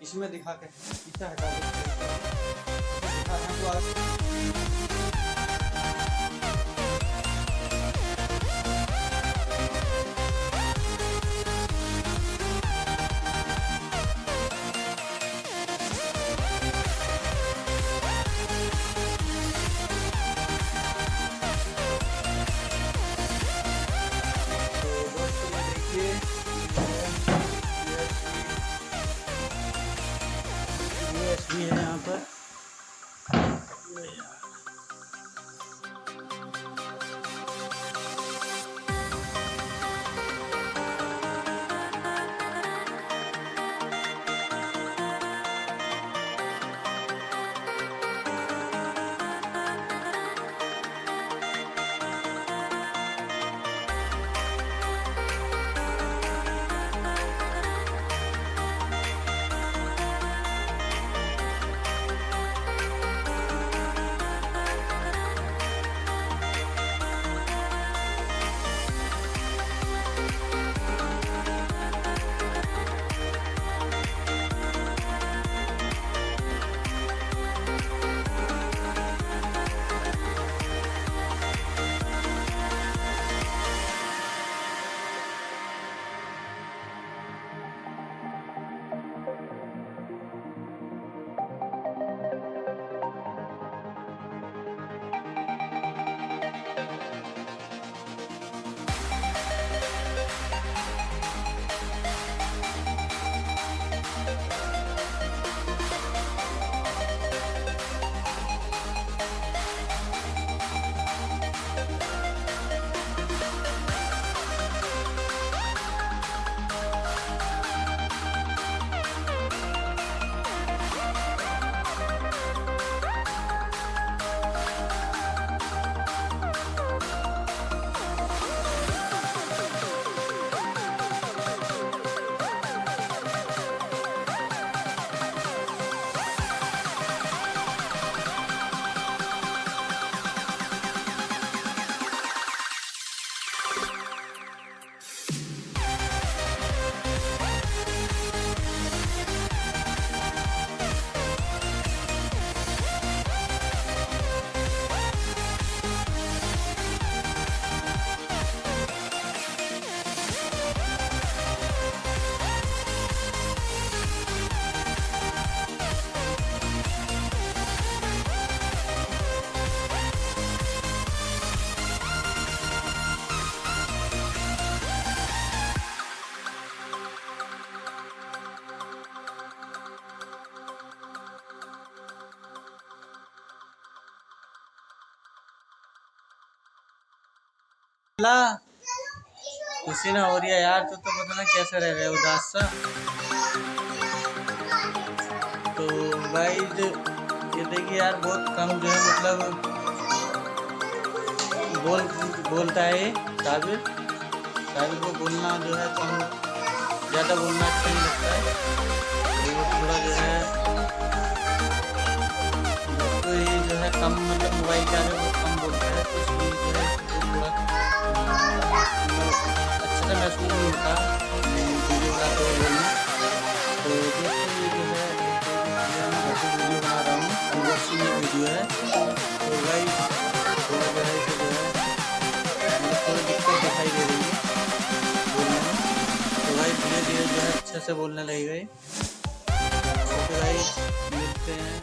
इसमें दिखा के इसे हटा दो, दिखा है तो आप USB है यहाँ पर। खुशी ना हो रही है यार, तो पता ना कैसे रह रहे हो उदास सा। तो गाइस ये देखिए यार, बहुत कम जो है मतलब बोलता है ये साबिर को बोलना जो है तो हम ज़्यादा बोलना अच्छा नहीं लगता है। तो थोड़ा जो है तो ये जो है कम मतलब मोबाइल के आगे बहुत कम बोलता है, तो इसलिए जो है थोड़ा अच्छा से महसूस नहीं होता वीडियो बनाते हुए बोलना। तो दोस्तों ये जो है वीडियो बना रहा हूँ, अनबॉक्सिंग एक वीडियो है। तो गाइस थोड़ा जो है इसे जो है थोड़ी दिक्कत दिखाई दे रही है बोलने में। तो गाइस धीरे धीरे जो है अच्छे से बोलने लगेगा ये। तो गाइस मिलते हैं।